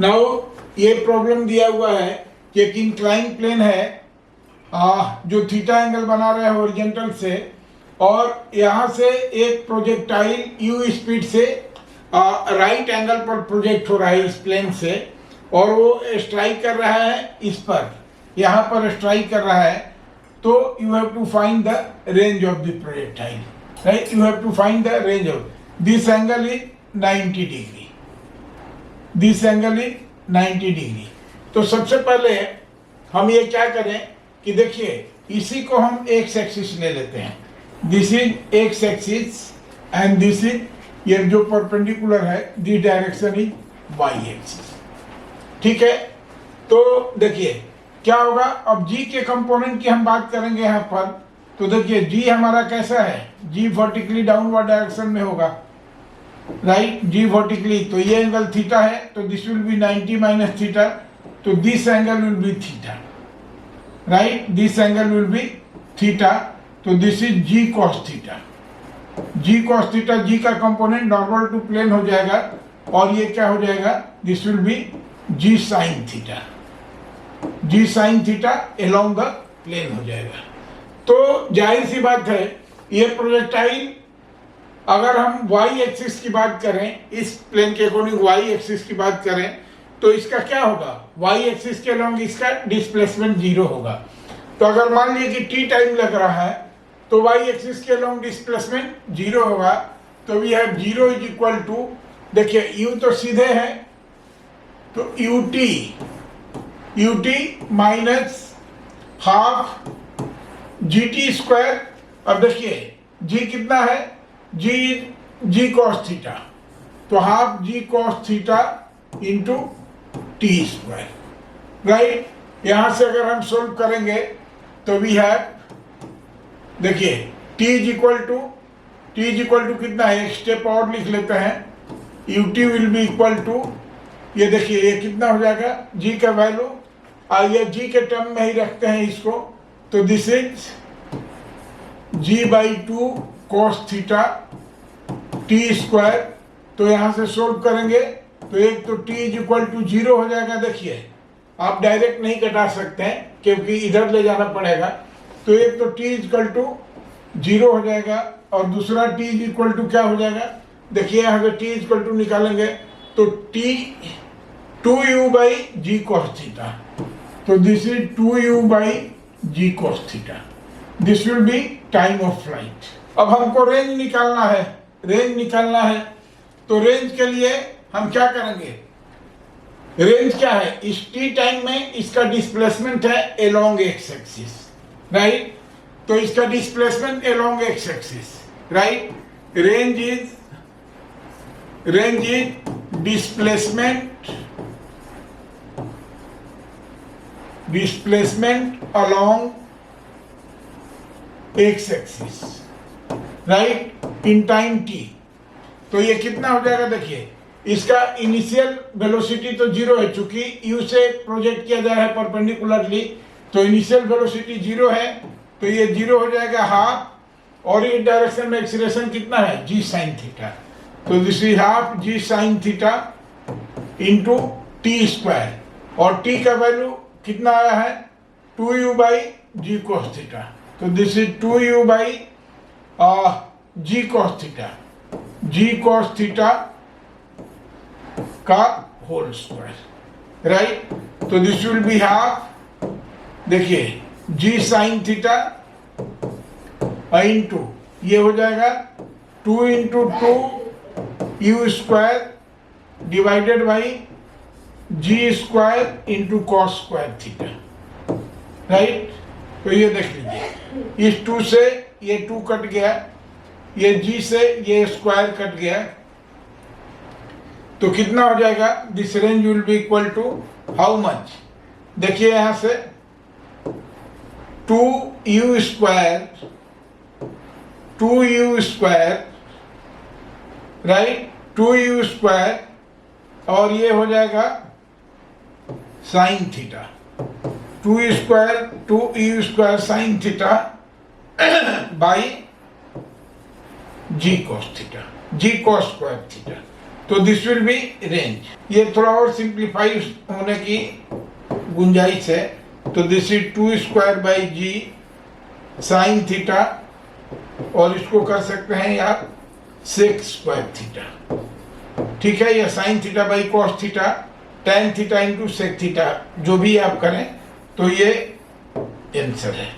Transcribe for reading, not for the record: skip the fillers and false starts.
Now ये problem दिया हुआ है कि एक इंक्लाइन प्लेन है जो थीटा एंगल बना रहा है हॉरिजॉन्टल से, और यहाँ से एक प्रोजेक्टाइल यू स्पीड से राइट एंगल पर प्रोजेक्ट हो रहा है इस प्लेन से, और वो स्ट्राइक कर रहा है इस पर, यहाँ पर स्ट्राइक कर रहा है। तो you have to find the range of the projectile, right? You have to find the range of this angle is 90 degree, this angle is 90 degree. तो सबसे पहले हम ये क्या करें कि देखिए इसी को हम एक्स एक्सिस ले लेते हैं, this is X axis and this is, ये जो परपेंडिकुलर है this direction is Y axis, ठीक है? तो देखिए क्या होगा, अब जी के कंपोनेंट की हम बात करेंगे यहाँ पर। तो देखिए जी हमारा कैसा है, जी वर्टिकली डाउनवर्ड डायरेक्शन में होगा, राइट? जी वर्टिकली, तो ये एंगल थीटा है, तो this will be 90 minus theta, तो this angle will be theta, right? This angle will be theta, तो this is g cos theta, g cos theta, g का component normal to plane हो जाएगा, और ये क्या हो जाएगा, this will be g sine theta, g sine theta along the plane हो जाएगा। तो जाहिर सी बात है ये प्रोजेक्टाइल, अगर हम वाई एक्सिस की बात करें, इस प्लेन के अकॉर्डिंग वाई एक्सिस की बात करें, तो इसका क्या होगा, वाई एक्सिस के अलोंग इसका डिस्प्लेसमेंट 0 होगा। तो अगर मान लीजिए कि टी टाइम लग रहा है तो वाई एक्सिस के अलोंग डिस्प्लेसमेंट 0 होगा। तो we have 0 is equal to, देखिए यू तो सीधे है, तो u t minus half g t square. अब देखिए जी कितना है, जी कॉस थीटा, तो half g cos theta into t square, right? यहां से अगर हम सोल्व करेंगे तो वी हैव, देखिए t इज इक्वल टू कितना है, एक स्टेप और लिख लेते हैं, you t will be equal to, ये देखिए ये कितना हो जाएगा, g का वैल्यू, आइए g के टर्म में ही रखते हैं इसको, तो this is g/2 cos theta T square. तो यहां से सोल्व करेंगे तो एक तो t इज इक्वल टू 0 हो जाएगा, देखिए आप डायरेक्ट नहीं घटा सकते हैं क्योंकि इधर ले जाना पड़ेगा। तो एक तो t इज इक्वल टू 0 हो जाएगा, और दूसरा t इज इक्वल टू क्या हो जाएगा, देखिए यहाँ से t इज इक्वल टू निकालेंगे तो t 2u/g cos थीटा, तो this is 2u/g cos theta, this will B time of flight. अब हमको रेंज निकालना है, तो रेंज के लिए हम क्या करेंगे, रेंज क्या है, इस टी टाइम में इसका डिस्प्लेसमेंट है अलोंग एक्स एक्सिस, राइट? तो इसका displacement along x axis, right? Range is displacement along x axis, right? In time T. तो ये कितना हो जाएगा, देखिए इसका इनिशियल वेलोसिटी तो 0 है, चूंकि यू से प्रोजेक्ट किया जा रहा है परपेंडिकुलरली, तो इनिशियल वेलोसिटी 0 है, तो ये 0 हो जाएगा हाफ, और इस डायरेक्शन में एक्सीलरेशन कितना है, जी साइन थीटा, तो this is half g sine theta into t square, और टी का वैल्यू कितना आया है, 2u/g cos थीटा, तो this is 2u/g cos theta, g cos theta का होल स्क्वायर, राइट? तो दिस विल बी हाफ, देखिए g साइन थीटा इंटू ये हो जाएगा 2 into 2 u square divided by g square into cos square theta, right? तो ये देख लीजिए, इस 2 से ये 2 कट गया, ये g से ये स्क्वायर कट गया, तो कितना हो जाएगा, this range will be equal to how much, देखिए यहां से 2u square, right? 2u square, और ये हो जाएगा sine theta, 2u square sine theta by g cos theta, g cos square theta, तो दिस विल बी रेंज। ये थोड़ा और सिंप्लीफाई होने की गुंजाइश है, तो this is 2 square by g sine theta, और इसको कर सकते हैं यार सेक स्क्वायर थीटा, ठीक है, या sine theta by cos theta, tan theta into sec theta, जो भी आप करें, तो ये आंसर है।